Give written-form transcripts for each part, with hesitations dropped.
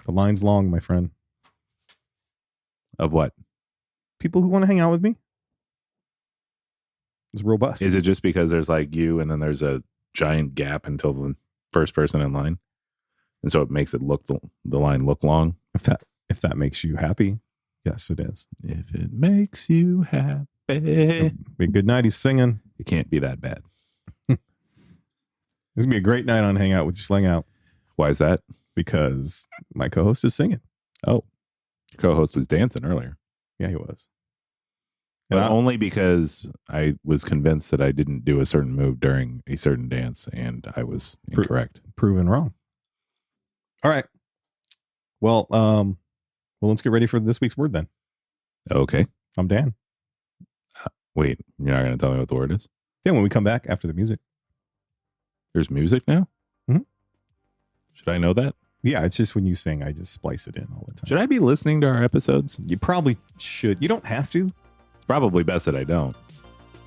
The line's long, my friend. Of what? People who want to hang out with me. It's robust. Is it just because there's like you and then there's a giant gap until the first person in line? And so it makes it look the line look long? If that makes you happy, yes, it is. If it makes you happy. Be a good night. He's singing. It can't be that bad. This is going to be a great night on Hangout with Slang Out. Why is that? Because my co-host is singing. Oh, your co-host was dancing earlier. Yeah, he was. But only because I was convinced that I didn't do a certain move during a certain dance, and I was incorrect. Proven wrong. All right. Well, let's get ready for this week's word then. Okay. I'm Dan. Wait, you're not going to tell me what the word is? Yeah, when we come back after the music. There's music now? Mm-hmm. Should I know that? Yeah, it's just when you sing, I just splice it in all the time. Should I be listening to our episodes? You probably should. You don't have to. It's probably best that I don't.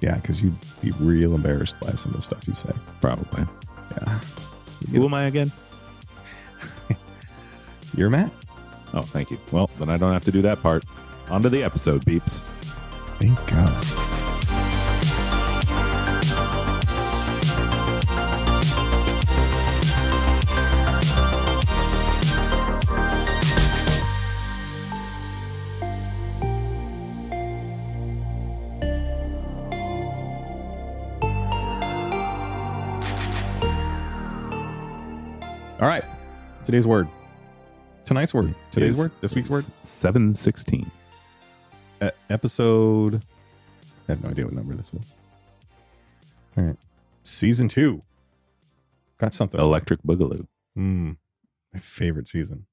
Yeah, because you'd be real embarrassed by some of the stuff you say. Probably. Yeah. Who am I again? You're Matt. Oh, thank you. Well, then I don't have to do that part. On to the episode, peeps. Thank God. All right. Today's word. Tonight's word. Today's word. This week's word. 716. Episode. I have no idea what number this is. All right. Season 2. Got something. Electric Boogaloo. My favorite season.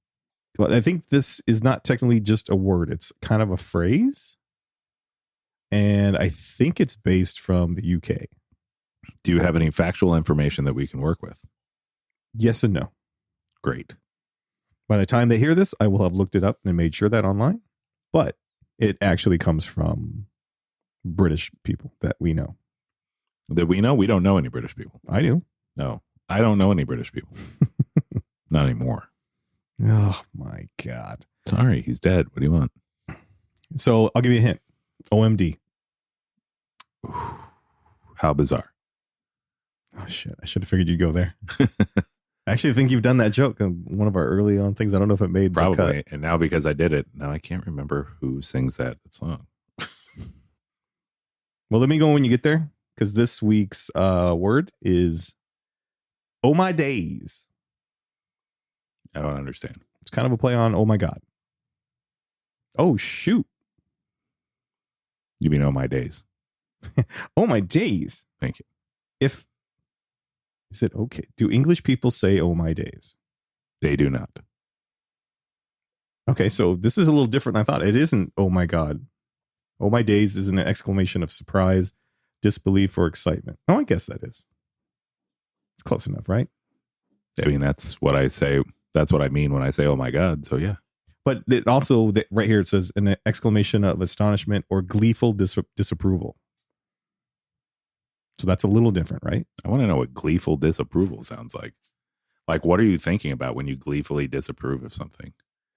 Well, I think this is not technically just a word. It's kind of a phrase. And I think it's based from the UK. Do you have any factual information that we can work with? Yes and no. Great. By the time they hear this, I will have looked it up and made sure that online. But it actually comes from British people that we know. That we know? We don't know any British people. I do. No, I don't know any British people. Not anymore. Oh, my God. Sorry, he's dead. What do you want? So I'll give you a hint. OMD. How bizarre. Oh, shit. I should have figured you'd go there. I actually think you've done that joke on one of our early on things. I don't know if it made the probably. cut. And now because I did it, now I can't remember who sings that song. Well, let me go when you get there, because this week's word is "Oh my days." I don't understand. It's kind of a play on "Oh my God." Oh shoot! You mean "Oh my days"? Oh my days. Thank you. Is it okay? Do English people say "Oh my days"? They do not. Okay, so this is a little different than I thought. It isn't "Oh my God." "Oh my days" is an exclamation of surprise, disbelief, or excitement. Oh, I guess that is. It's close enough, right? I mean, that's what I say. That's what I mean when I say "Oh my God." So yeah. But it also, right here, it says an exclamation of astonishment or gleeful disapproval. So that's a little different, right? I want to know what gleeful disapproval sounds like. Like, what are you thinking about when you gleefully disapprove of something?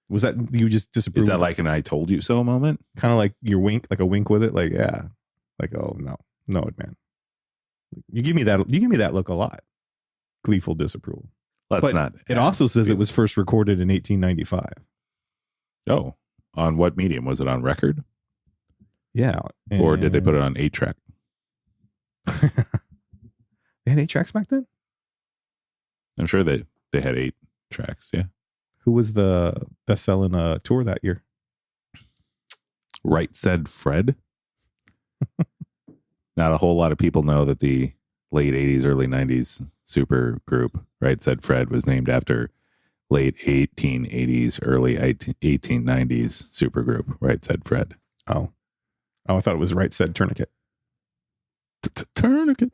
Was that you just disapprove? Is that like an "I told you so" moment? Kind of like your wink, like a wink with it, like yeah, like oh no, man, you give me that look a lot. Gleeful disapproval. Let's not. It also says it was first recorded in 1895. Oh, on what medium? Was it on record? Yeah. Or did they put it on 8-track? They had 8 tracks back then? I'm sure they had 8 tracks, yeah. Who was the best-selling tour that year? Right Said Fred. Not a whole lot of people know that the late 80s, early 90s super group, Right Said Fred, was named after late 1880s, early 1890s super group, Right Said Fred. Oh, I thought it was Right Said Tourniquet. Tourniquet.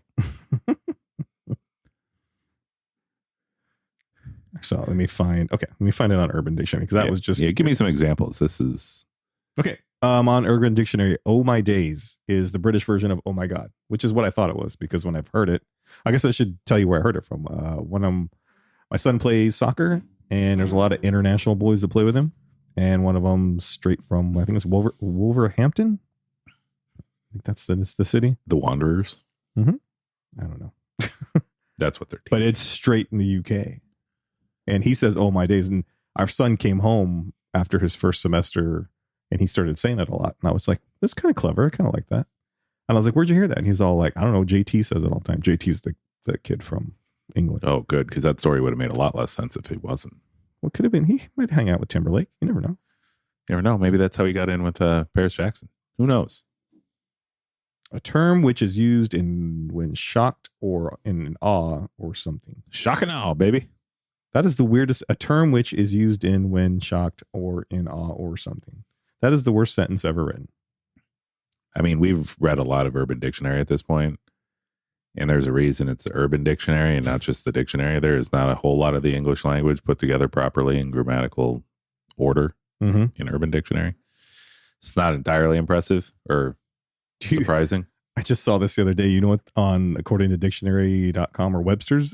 So let me find it on Urban Dictionary, because that was just give me some examples. This is okay. On Urban Dictionary, "Oh my days" is the British version of "Oh my God," which is what I thought it was, because when I've heard it, I guess I should tell you where I heard it from. When my son plays soccer, and there's a lot of international boys that play with him. And one of them straight from, I think it's Wolverhampton. I think that's the city. The Wanderers. Mm-hmm. I don't know. That's what they're doing. But it's straight in the UK. And he says, oh, my days. And our son came home after his first semester and he started saying it a lot. And I was like, that's kind of clever. I kind of like that. And I was like, where'd you hear that? And he's all like, I don't know. JT says it all the time. JT's the kid from England. Oh, good. Because that story would have made a lot less sense if he wasn't. What could have been? He might hang out with Timberlake. You never know. You never know. Maybe that's how he got in with Paris Jackson. Who knows? A term which is used when shocked or in awe or something. Shock and awe, baby. That is the weirdest. A term which is used when shocked or in awe or something. That is the worst sentence ever written. I mean, we've read a lot of Urban Dictionary at this point, and there's a reason it's the Urban Dictionary and not just the dictionary. There is not a whole lot of the English language put together properly in grammatical order in Urban Dictionary. It's not entirely impressive or surprising. I just saw this the other day. You know what, according to dictionary.com or Webster's,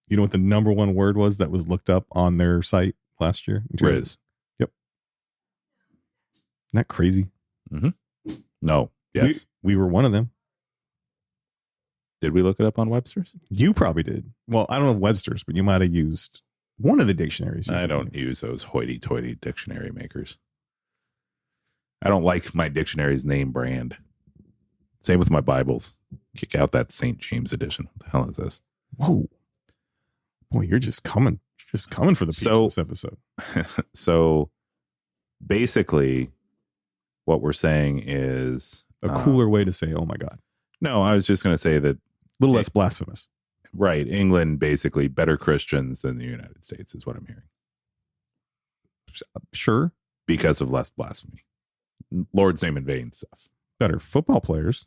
you know what the number one word was that was looked up on their site last year? Riz. Yep. Isn't that crazy? Mm-hmm. No. Yes. We were one of them. Did we look it up on Webster's? You probably did. Well, I don't know if Webster's, but you might have used one of the dictionaries. I don't use those hoity-toity dictionary makers. I don't like my dictionary's name brand. Same with my Bibles. Kick out that St. James edition. What the hell is this? Whoa. Boy, you're just coming for the people this episode. So basically what we're saying is a cooler way to say, oh my God. No, I was just going to say that a little less blasphemous. Right. England, basically better Christians than the United States is what I'm hearing. Sure. Because of less blasphemy. Lord's name in vain stuff. Better football players.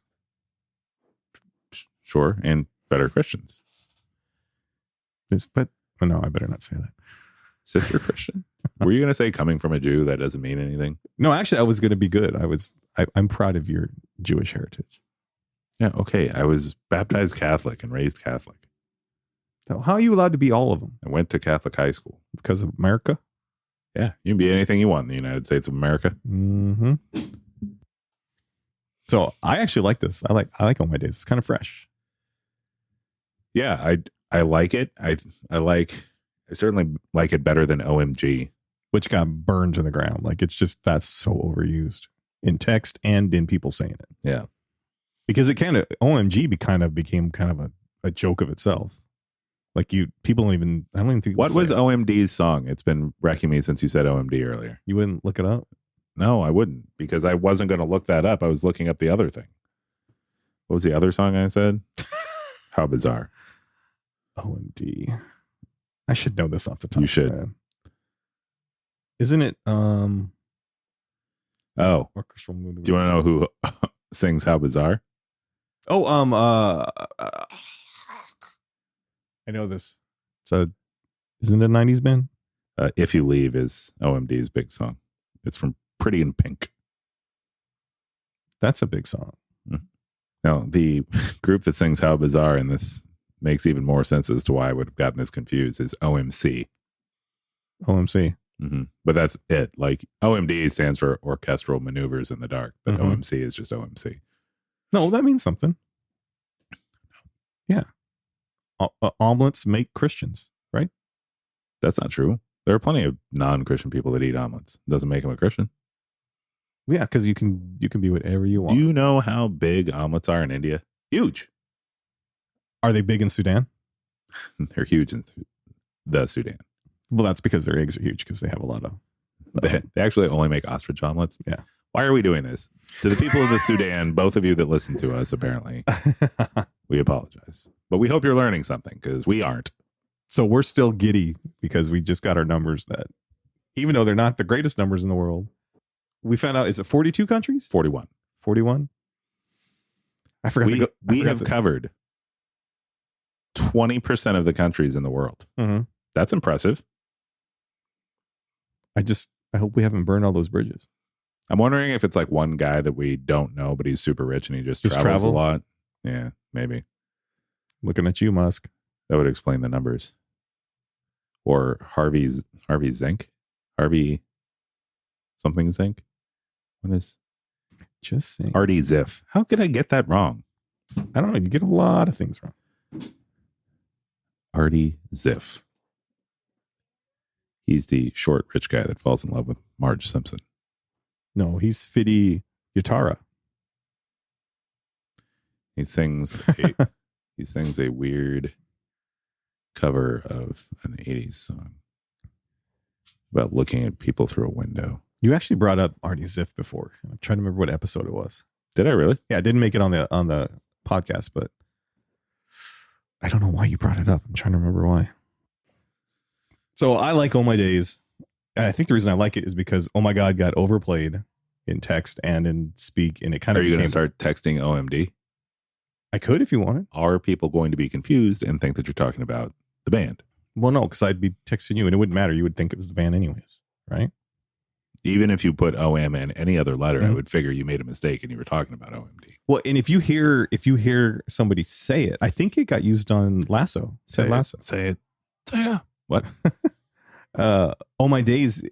Sure. And better Christians. But no, I better not say that. Sister Christian? Were you going to say coming from a Jew? That doesn't mean anything. No, actually, I was going to be good. I'm proud of your Jewish heritage. Yeah. Okay. I was baptized Catholic and raised Catholic. So how are you allowed to be all of them? I went to Catholic high school. Because of America? Yeah. You can be anything you want in the United States of America. Mm-hmm. So I actually like this. I like On My Days. It's kind of fresh. Yeah, I like it. I certainly like it better than OMG, which got burned to the ground. Like it's just that's so overused in text and in people saying it. Yeah, because it kind of OMG became kind of a joke of itself. Like people don't even. I don't even think. What was OMD's song? It's been wrecking me since you said OMD earlier. You wouldn't look it up? No, I wouldn't, because I wasn't going to look that up. I was looking up the other thing. What was the other song I said? How bizarre. OMD. I should know this off the top. You should. Man. Isn't it? Orchestral movie. Do you want to know who sings How Bizarre? Oh, I know this. Isn't it a 90s band? If You Leave is OMD's big song. It's from Pretty in Pink. That's a big song. Mm-hmm. No, the group that sings How Bizarre, and this makes even more sense as to why I would have gotten this confused, is OMC. OMC. Mm-hmm. But that's it. Like OMD stands for Orchestral Maneuvers in the Dark, but OMC is just OMC. No, that means something. Yeah. Omelets make Christians, right? That's not true. There are plenty of non-Christian people that eat omelets. Doesn't make them a Christian. Yeah, because you can be whatever you want. Do you know how big omelets are in India? Huge. Are they big in Sudan? They're huge in the Sudan. Well, that's because their eggs are huge because they have a lot of... They actually only make ostrich omelets. Yeah. Why are we doing this? To the people of the Sudan, both of you that listen to us, apparently, we apologize. But we hope you're learning something, because we aren't. So we're still giddy because we just got our numbers that, even though they're not the greatest numbers in the world, we found out, is it 42 countries? 41. 41? I forgot. We have covered 20% of the countries in the world. Mm-hmm. That's impressive. I hope we haven't burned all those bridges. I'm wondering if it's like one guy that we don't know, but he's super rich and he just travels a lot. Yeah, maybe. Looking at you, Musk. That would explain the numbers. or Harvey Zink, Harvey something Zink. What is Just saying. Artie Ziff? How could I get that wrong? I don't know. You get a lot of things wrong. Artie Ziff. He's the short rich guy that falls in love with Marge Simpson. No, he's Fiddy Guitarra. He sings a weird cover of an 80s song about looking at people through a window. You actually brought up Artie Ziff before. I'm trying to remember what episode it was. Did I really? Yeah, I didn't make it on the podcast, but I don't know why you brought it up. I'm trying to remember why. So I like Oh My Days. And I think the reason I like it is because Oh My God got overplayed in text and in speak. And it kind Are of you going to start texting OMD? I could if you wanted. Are people going to be confused and think that you're talking about the band? Well, no, because I'd be texting you and it wouldn't matter. You would think it was the band anyways, right? Even if you put OM in any other letter, I Mhm. would figure you made a mistake and you were talking about OMD. Well, and if you hear somebody say it, I think it got used on Lasso. Ted Lasso. Say it. Say it. What? Oh My Days,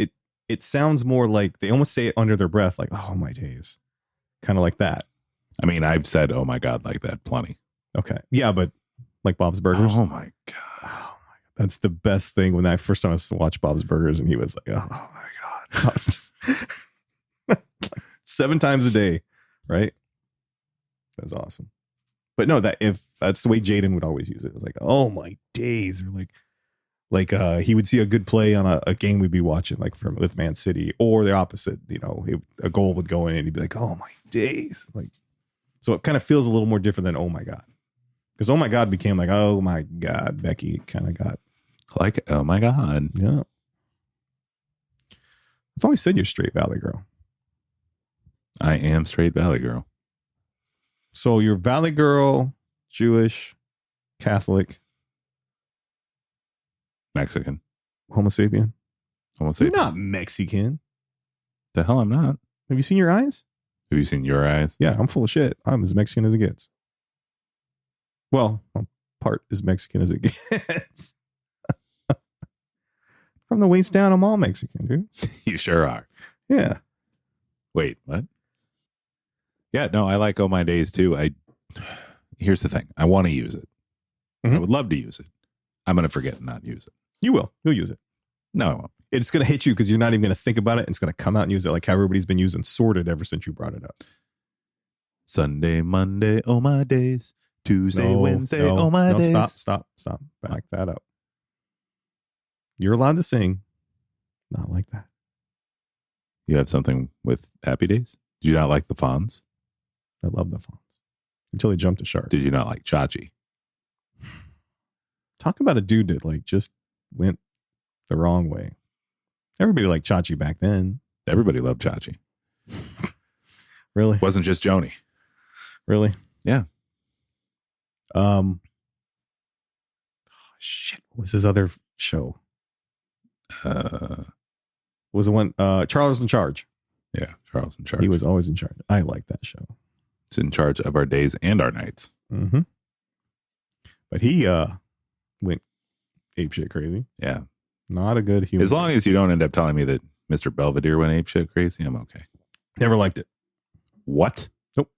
it sounds more like they almost say it under their breath, like, oh my days. Kind of like that. I mean, I've said, oh my God, like that plenty. Okay. Yeah, but like Bob's Burgers. Oh my God. Oh my God. That's the best thing when I first time I watched Bob's Burgers and he was like, oh my God. I was just like 7 times a day, right? That's awesome. But no, that's the way Jaden would always use it. It was like, oh my days. Or like he would see a good play on a game we'd be watching, like with Man City, or the opposite. You know, a goal would go in and he'd be like, "Oh my days!" Like, so it kind of feels a little more different than "Oh my God," because "Oh my God" became like, "Oh my God," Becky kind of got like, oh my God. Yeah. I've always said you're straight Valley girl. I am straight Valley girl. So you're Valley girl, Jewish, Catholic, Mexican. Homo sapien. Homo You're sapien. not Mexican. The hell I'm not. Have you seen your eyes? Have you seen your eyes? Yeah, I'm full of shit. I'm as Mexican as it gets. Well, I'm part as Mexican as it gets. From the waist down, I'm all Mexican, dude. You sure are. Yeah. Wait, what? Yeah, no, I like Oh My Days too. Here's the thing. I want to use it. Mhm. I would love to use it. I'm going to forget and not use it. You will. You'll use it. No, I won't. It's going to hit you because you're not even going to think about it. It's going to come out and use it like how everybody's been using sorted ever since you brought it up. Sunday, Monday, oh my days. Tuesday, Wednesday, oh my days. Stop. Back that up. You're allowed to sing. Not like that. You have something with Happy Days? Did you not like the Fonz? I love the Fonz. Until they jumped a shark. Did you not like Chachi? Talk about a dude that like just went the wrong way. Everybody liked Chachi back then. Everybody loved Chachi. Really? Wasn't just Joni. Really? Yeah. Shit. What was his other show? Was the one Charles in Charge? Yeah, Charles in Charge. He was always in charge. I like that show. It's in charge of our days and our nights. Mm-hmm. But he went apeshit crazy. Yeah. Not a good human. As long as you don't end up telling me that Mr. Belvedere went apeshit crazy, I'm okay. Never liked it. What? Nope.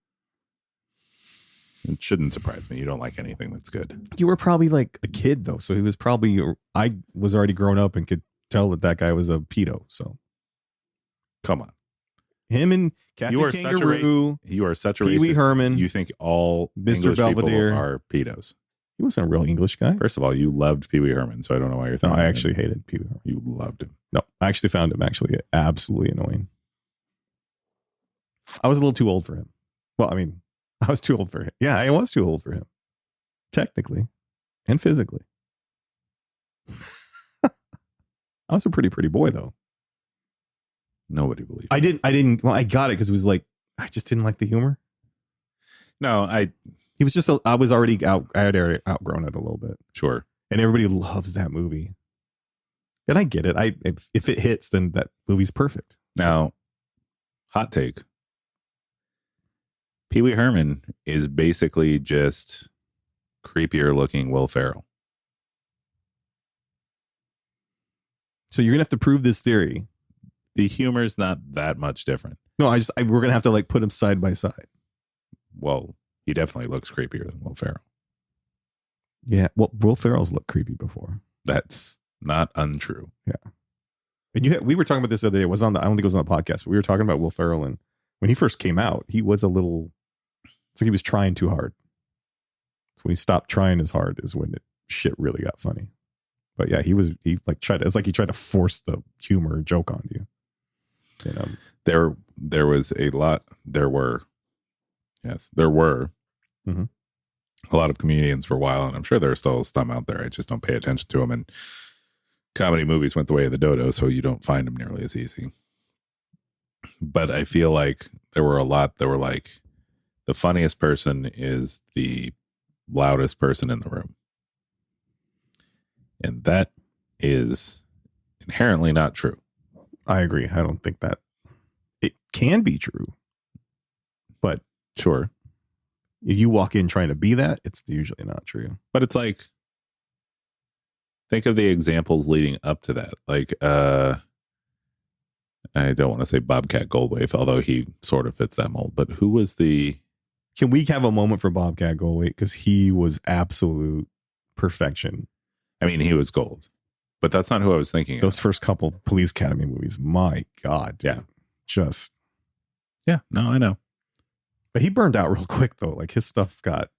It shouldn't surprise me. You don't like anything that's good. You were probably like a kid though, so he was probably. I was already grown up and could tell that guy was a pedo. So come on, him and Captain you are Kangaroo. You are such a Pee Wee racist. Herman. You think all Mr. English Belvedere people are pedos. He wasn't a real English guy. First of all, you loved Pee Wee Herman, so I don't know why you're No, thinking. I actually hated Pee Wee Herman. You loved him. No, I actually found him actually absolutely annoying. I was a little too old for him. Well, I mean, I was too old for him. Yeah, I was too old for him. Technically and physically. I was a pretty boy though. Nobody believed. I didn't. Well, I got it because it was like I just didn't like the humor. No, He was just. I was already out. I had already outgrown it a little bit, sure. and everybody loves that movie. And I get it. If it hits, then that movie's perfect. Now, hot take. Pee Wee Herman is basically just creepier looking Will Ferrell. So you're gonna have to prove this theory. The humor's not that much different. No, we're gonna have to like put them side by side. Well, he definitely looks creepier than Will Ferrell. Yeah, well, Will Ferrell's looked creepy before. That's not untrue. Yeah, and we were talking about this the other day. It was on the, I don't think it was on the podcast, but we were talking about Will Ferrell, and when he first came out, he was a little. It's like he was trying too hard. When he stopped trying as hard is when shit really got funny. But yeah, he tried to, it's like he tried to force the humor joke on you. You know, there was a lot. There were Mhm. a lot of comedians for a while, and I'm sure there are still some out there. I just don't pay attention to them. And comedy movies went the way of the dodo, so you don't find them nearly as easy. But I feel like there were a lot that were like, the funniest person is the loudest person in the room. And that is inherently not true. I agree. I don't think that it can be true. But Sure. if you walk in trying to be that, it's usually not true. But it's like, think of the examples leading up to that. Like, I don't want to say Bobcat Goldthwait, although he sort of fits that mold. But who was the... Can we have a moment for Bobcat Goldthwait? Because he was absolute perfection. I mean, he was gold. But that's not who I was thinking Those of. first couple Police Academy movies, my God. Dude. Yeah. Just... Yeah, no, I know. But he burned out real quick, though. Like, his stuff got...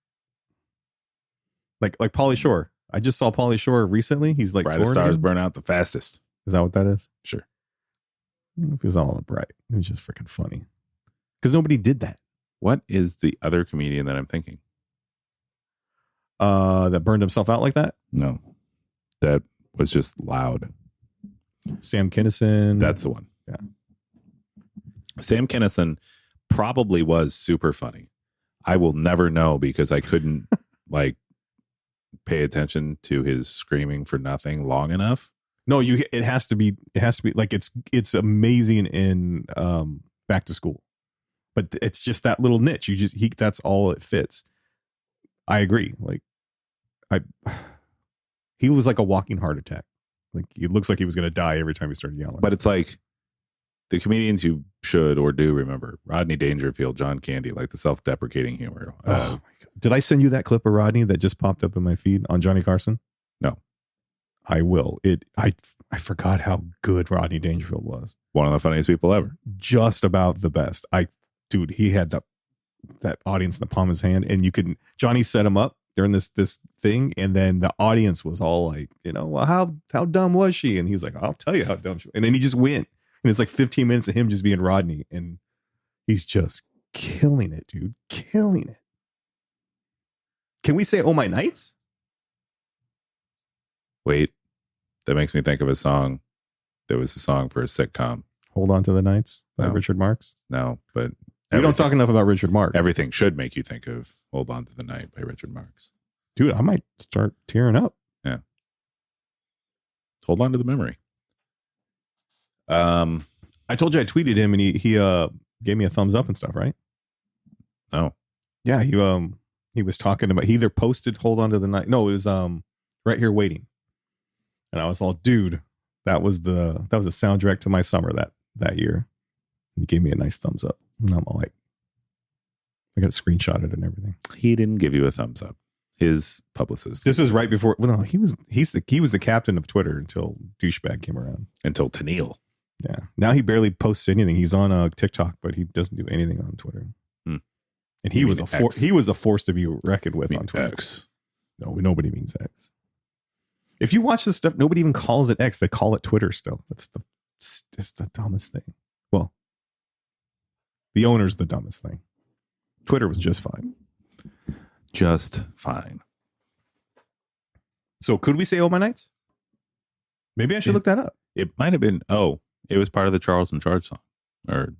Like Pauly Shore. I just saw Pauly Shore recently. He's like... Brightest stars burn out the fastest. Is that what that is? Sure. I don't know if he was all that bright. It was just freaking funny. Because nobody did that. What is the other comedian that I'm thinking? That burned himself out like that? No. That was just loud. Sam Kinison. That's the one. Yeah. Sam Kinison probably was super funny. I will never know because I couldn't like pay attention to his screaming for nothing long enough. No, it has to be like it's amazing in Back to School. But it's just that little niche. That's all it fits. I agree. Like he was like a walking heart attack. Like it looks like he was going to die every time he started yelling. But it's like the comedians you should or do remember: Rodney Dangerfield, John Candy, like the self-deprecating humor. Oh my God. Did I send you that clip of Rodney that just popped up in my feed on Johnny Carson? No. I will. I forgot how good Rodney Dangerfield was. One of the funniest people ever. Just about the best. Dude, he had that audience in the palm of his hand, and Johnny set him up during this thing, and then the audience was all like, well, how dumb was she? And he's like, I'll tell you how dumb she was. And then he just went, and it's like 15 minutes of him just being Rodney, and he's just killing it, dude, killing it. Can we say "Oh My Nights"? Wait, That makes me think of a song. There was a song for a sitcom. "Hold On to the Nights" by No. Richard Marx. No, but We don't talk enough about Richard Marx. everything should make you think of "Hold On to the Night" by Richard Marx. Dude, I might start tearing up. Hold on to the memory. I told you I tweeted him, and he gave me a thumbs up and stuff, right? Oh, Yeah, he was talking about, he either posted "Hold On to the Night." No, it was "Right Here Waiting." And I was all, dude, that was a soundtrack to my summer that year. He gave me a nice thumbs up. And I'm all like, I got to screenshot it and everything. he didn't give you a thumbs up. His publicist. This was right before. Well, no, he was the captain of Twitter until douchebag came around. Until Tennille. Yeah. Now he barely posts anything. He's on TikTok, but he doesn't do anything on Twitter. Hmm. And You he was mean X? he was a force to be reckoned with on Twitter. X. No, nobody means X. If you watch this stuff, nobody even calls it X. They call it Twitter still. It's the dumbest thing. Well, the owner's the dumbest thing. Twitter was just fine. Just fine. So could we say "Oh My Nights"? Maybe I should look that up. It might have been. Oh, it was part of the Charles in Charge song. Or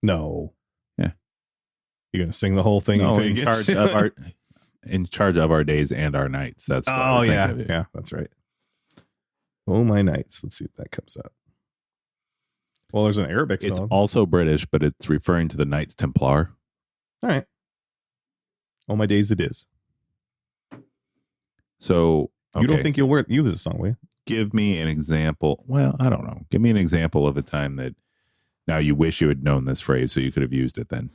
No. Yeah. You're going to sing the whole thing? no, until you in get charge to- of our in charge of our days and our nights. That's what I was thinking of it. Yeah, that's right. "Oh My Nights." Let's see if that comes up. Well, there's an Arabic It's song. also British, but it's referring to the Knights Templar. All right. "Oh My Days" it is. So You don't okay. think you'll use this song, will you? give me an example. Well, I don't know. Give me an example of a time that now you wish you had known this phrase so you could have used it then.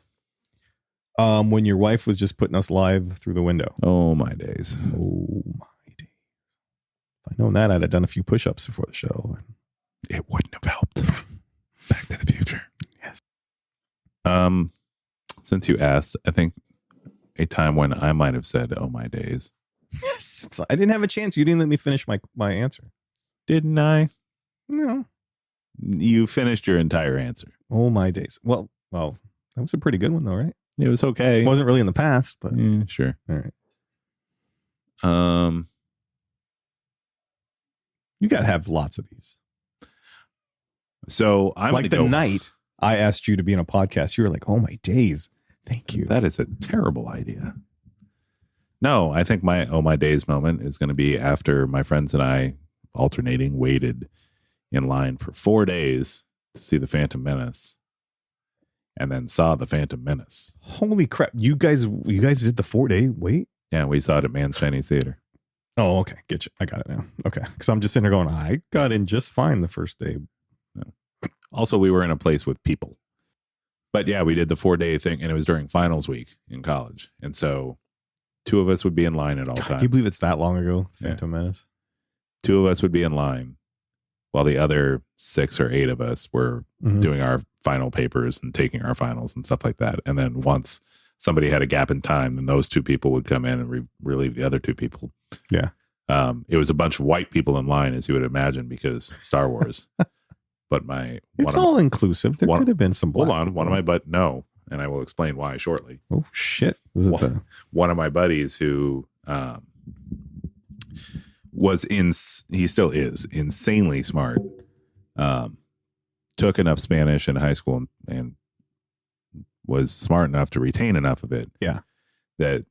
When your wife was just putting us live through the window. Oh, my days. Oh, my days. If I'd known that, I'd have done a few push-ups before the show. It wouldn't have helped. Back to the Future. Yes. Since you asked, I think a time when I might have said, oh, my days. Yes. I didn't have a chance. You didn't let me finish my answer. Didn't I? No. You finished your entire answer. Oh, my days. Well, that was a pretty good one, though, right? It was okay. It wasn't really in the past, but yeah, sure. All right. You got to have lots of these. So I'm like the night I asked you to be on a podcast, you were like, "Oh my days, thank you." That is a terrible idea. No, I think my oh my days moment is going to be after my friends and I alternating waited in line for 4 days to see the Phantom Menace, and then saw the Phantom Menace. Holy crap! You guys did the 4-day wait? Yeah, we saw it at Man's Chinese Theater. Oh, okay, get you. I got it now. Okay, because I'm just sitting there going, I got in just fine the first day. Also, we were in a place with people. But yeah, we did the 4-day thing, and it was during finals week in college. And so 2 of us would be in line at all times. Can you believe it's that long ago, Phantom Menace? 2 of us would be in line while the other 6 or 8 of us were doing our final papers and taking our finals and stuff like that. And then once somebody had a gap in time, then those 2 people would come in and relieve the other 2 people. Yeah. It was a bunch of white people in line, as you would imagine, because Star Wars. But it's all inclusive. There could have been some black. Hold on, no, and I will explain why shortly. Oh shit! Was it one of my buddies who he still is insanely smart. Took enough Spanish in high school and was smart enough to retain enough of it. Yeah, that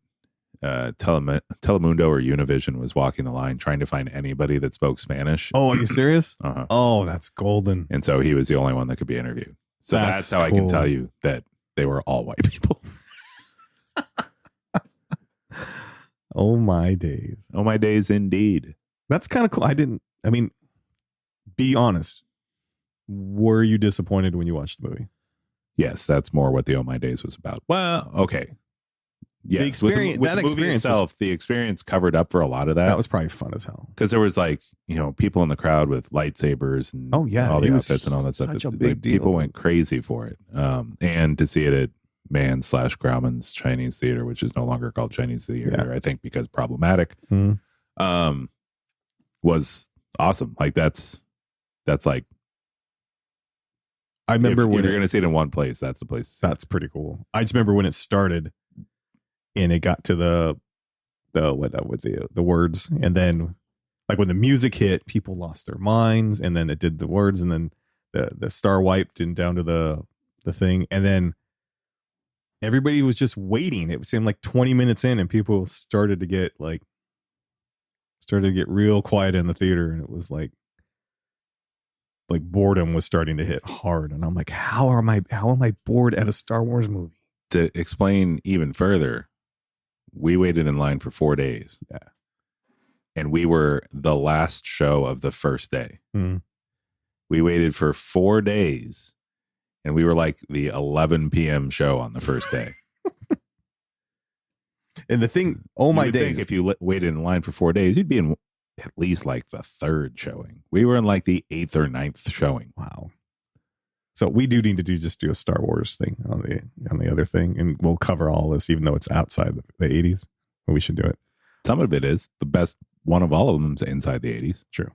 Telemundo or Univision was walking the line trying to find anybody that spoke Spanish. Oh, are you serious? Uh-huh. Oh, that's golden. And so he was the only one that could be interviewed. So that's how cool. I can tell you that they were all white people. Oh my days. Oh my days indeed. That's kind of cool. Be honest. Were you disappointed when you watched the movie? Yes, that's more what the Oh My Days was about. Well, okay. Yeah, the experience, with the movie itself, the experience covered up for a lot of that. That was probably fun as hell because there was people in the crowd with lightsabers and all the outfits and all that stuff. Such a big deal. People went crazy for it, and to see it at Man's/Grauman's Chinese Theater, which is no longer called Chinese Theater, I think because problematic, was awesome. Like that's like. I remember if you're going to see it in one place, that's the place. That's pretty cool. I just remember when it started. And it got to the words, and then like when the music hit, people lost their minds, and then it did the words, and then the star wiped and down to the thing, and then everybody was just waiting. It seemed like 20 minutes in, and people started to get real quiet in the theater, and it was like boredom was starting to hit hard, and I'm like, how am I bored at a Star Wars movie? To explain even further. We waited in line for 4 days. Yeah. And we were the last show of the first day. Mm-hmm. We waited for 4 days and we were like the 11 p.m. show on the first day. And the thing, oh my days. If you waited in line for 4 days, you'd be in at least like the 3rd showing. We were in like the 8th or 9th showing. Wow. So we do need to do a Star Wars thing on the other thing, and we'll cover all this, even though it's outside the 80s. But we should do it. Some of it is the best. One of all of them is inside the 80s. True.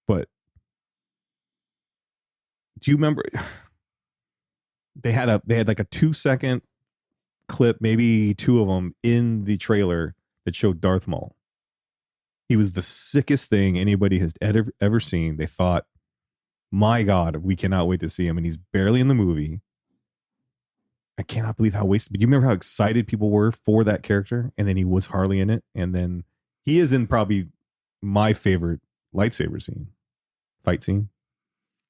But do you remember they had like a 2-second clip, maybe 2 of them in the trailer that showed Darth Maul. He was the sickest thing anybody has ever seen. They thought, my God, we cannot wait to see him. And he's barely in the movie. I cannot believe how wasted. But you remember how excited people were for that character? And then he was hardly in it. And then he is in probably my favorite lightsaber fight scene.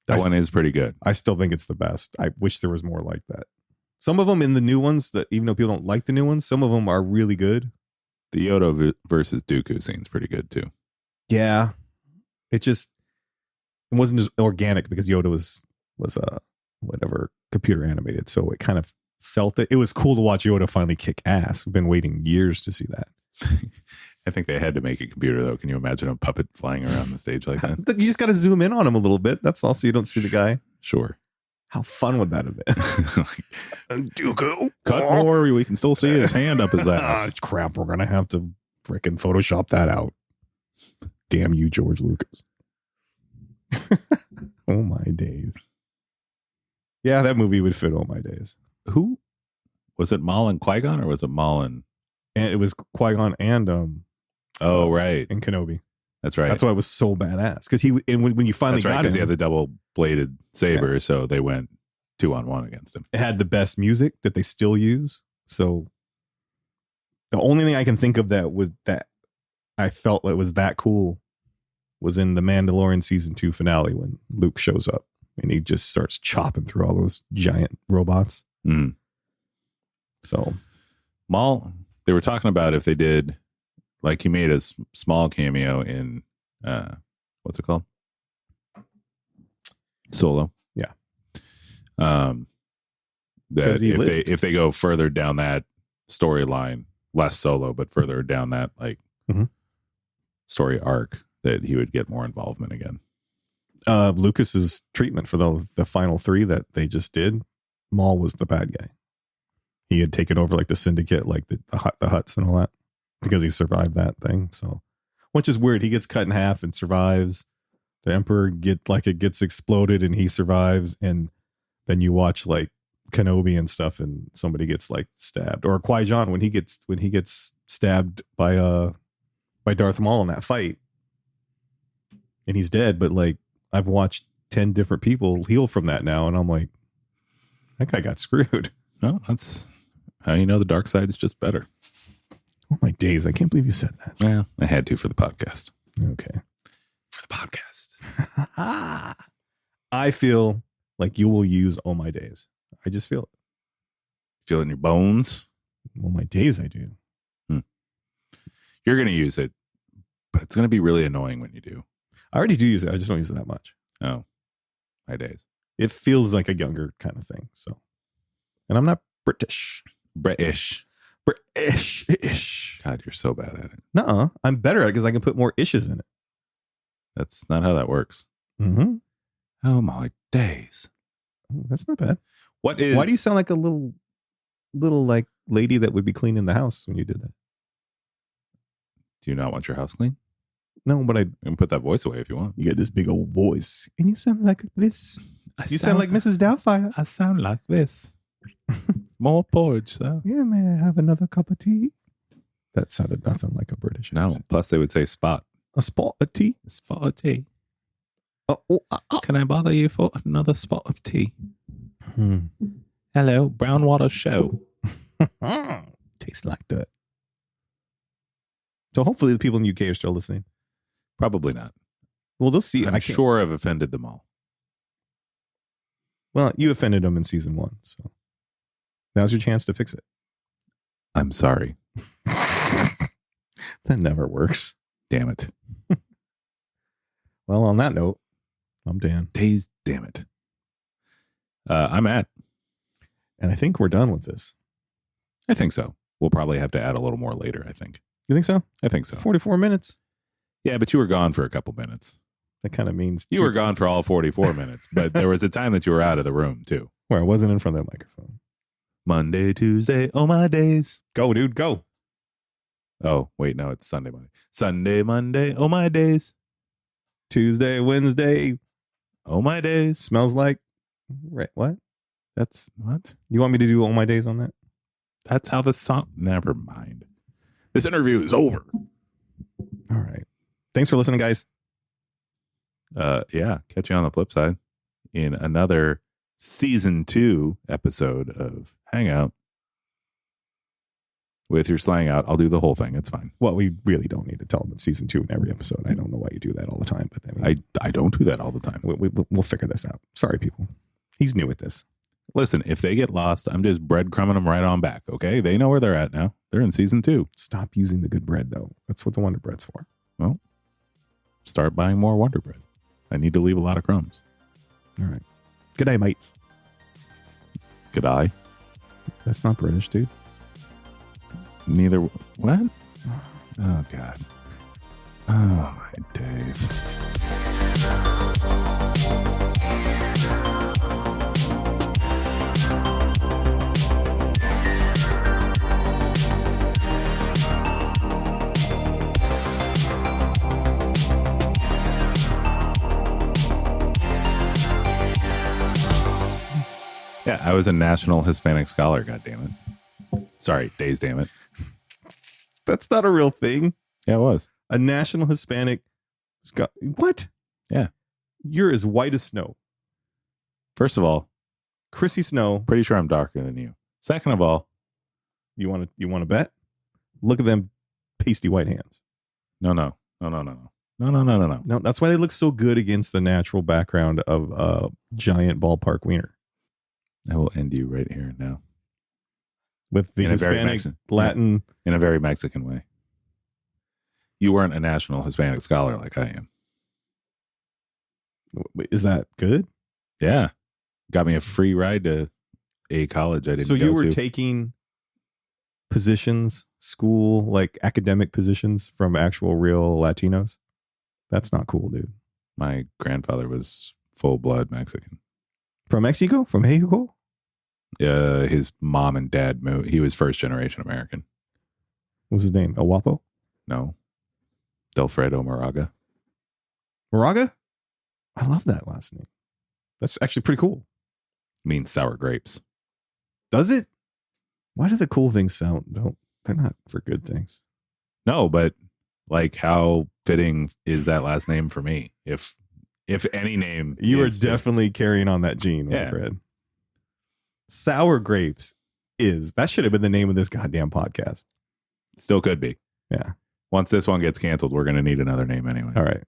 That one is pretty good. I still think it's the best. I wish there was more like that. Some of them in the new ones, that even though people don't like the new ones, some of them are really good. The Yoda versus Dooku scene's pretty good too. Yeah. It wasn't as organic because Yoda was whatever computer animated. So it kind of felt it. It was cool to watch Yoda finally kick ass. We've been waiting years to see that. I think they had to make a computer though. Can you imagine a puppet flying around the stage like that? You just got to zoom in on him a little bit. That's all, so you don't see the guy. Sure. How fun would that have been? Dooku, cut more. We can still see his hand up his ass. Crap, we're gonna have to freaking Photoshop that out. Damn you, George Lucas. Oh my days. Yeah, that movie would fit. Oh my days. Who was it? Maul and Qui-Gon, or was it Maul and? And it was Qui-Gon and Oh right, and Kenobi. That's right. That's why it was so badass, because when you finally got him, he had the double bladed saber, so they went 2-on-1 against him. It had the best music that they still use. So the only thing I can think of that I felt it was that cool was in the Mandalorian season 2 finale when Luke shows up and he just starts chopping through all those giant robots. Mm. So Maul, they were talking about if they did, like, he made a small cameo in what's it called? Solo. Yeah. That if they go further down that storyline, less Solo, but further down that story arc, that he would get more involvement again. Lucas's treatment for the final 3 that they just did, Maul was the bad guy. He had taken over like the syndicate, like the Hutts and all that, because he survived that thing. So, which is weird. He gets cut in half and survives. The Emperor gets exploded and he survives. And then you watch like Kenobi and stuff, and somebody gets like stabbed, or Qui-Gon when he gets stabbed by Darth Maul in that fight, and he's dead. But like, I've watched 10 different people heal from that now, and I'm like, that guy got screwed. No, that's how you know the dark side is just better. Oh my days, I can't believe you said that. Well, I had to for the podcast. Okay. For the podcast. I feel like you will use "Oh My Days." I just feel it. Feel it in your bones? Oh my days, I do. You're going to use it, but it's going to be really annoying when you do. I already do use it. I just don't use it that much. Oh, my days. It feels like a younger kind of thing. So, and I'm not British. British. God, you're so bad at it. Nuh-uh. I'm better at it because I can put more ishes in it. That's not how that works. Mm-hmm. Oh my days. That's not bad. Why do you sound like a little like lady that would be cleaning the house when you did that? Do you not want your house clean? No, but You can put that voice away if you want. You get this big old voice, and you sound like this. You sound like Mrs. Doubtfire. I sound like this. More porridge, though. Yeah, may I have another cup of tea? That sounded nothing like a British No, accent. plus they would say spot. A spot of tea? A spot of tea. Oh. Can I bother you for another spot of tea? Hmm. Hello, brown water show. Tastes like dirt. So hopefully the people in the UK are still listening. Probably not. Well, they'll see. I'm sure I've offended them all. Well, you offended them in season 1, so now's your chance to fix it. I'm sorry. That never works. Damn it. Well, on that note, I'm Dan. Days, damn it. I'm Matt. And I think we're done with this. I think so. We'll probably have to add a little more later, I think. You think so? I think so. 44 minutes. Yeah, but you were gone for a couple minutes. That kind of means you were gone for all 44 minutes, but there was a time that you were out of the room too. Where I wasn't in front of that microphone. Monday, Tuesday, oh my days. Go, dude, go. Oh, wait, no, it's Sunday, Monday. Sunday, Monday, oh my days. Tuesday, Wednesday, oh my days. Smells like, right, what? That's, what? You want me to do all my days on that? That's how the song, never mind. This interview is over. All right. Thanks for listening, guys. Yeah, catch you on the flip side in another season 2 episode of Hangout with your slang out. I'll do the whole thing. It's fine. Well, we really don't need to tell them it's season 2 in every episode. I don't know why you do that all the time, but I mean, I don't do that all the time. We'll figure this out. Sorry, people. He's new at this. Listen, if they get lost, I'm just breadcrumbing them right on back. Okay, they know where they're at now. They're in season 2. Stop using the good bread, though. That's what the Wonder Bread's for. Well, start buying more Wonder Bread. I need to leave a lot of crumbs. All right. Good day, mates. Could I? That's not British, dude. Neither. What? Oh, God. Oh, my days. Yeah, I was a national Hispanic scholar, goddammit. Sorry, days, damn it. That's not a real thing. Yeah, it was. A national Hispanic. What? Yeah. You're as white as snow. First of all, Chrissy Snow. pretty sure I'm darker than you. Second of all, You want to bet? Look at them pasty white hands. no. No, that's why they look so good against the natural background of a giant ballpark wiener. I will end you right here now. With the In a very Hispanic, Latin. In a very Mexican way. You weren't a national Hispanic scholar like I am. Is that good? Yeah. Got me a free ride to a college I didn't So go you were to. taking positions, school, like academic positions from actual real Latinos? That's not cool, dude. My grandfather was full blood Mexican. From Mexico? From Mexico? His mom and dad moved. He was first generation American. What's his name? El Guapo? No. Delfredo Moraga. Moraga? I love that last name. That's actually pretty cool. Means sour grapes. Does it? Why do the cool things sound? They're not for good things. No, but like how fitting is that last name for me? If any name. You are is definitely carrying on that gene, Yeah. Fred. Sour grapes that should have been the name of this goddamn podcast. still could be. Yeah. Once this one gets canceled, we're going to need another name anyway. All right.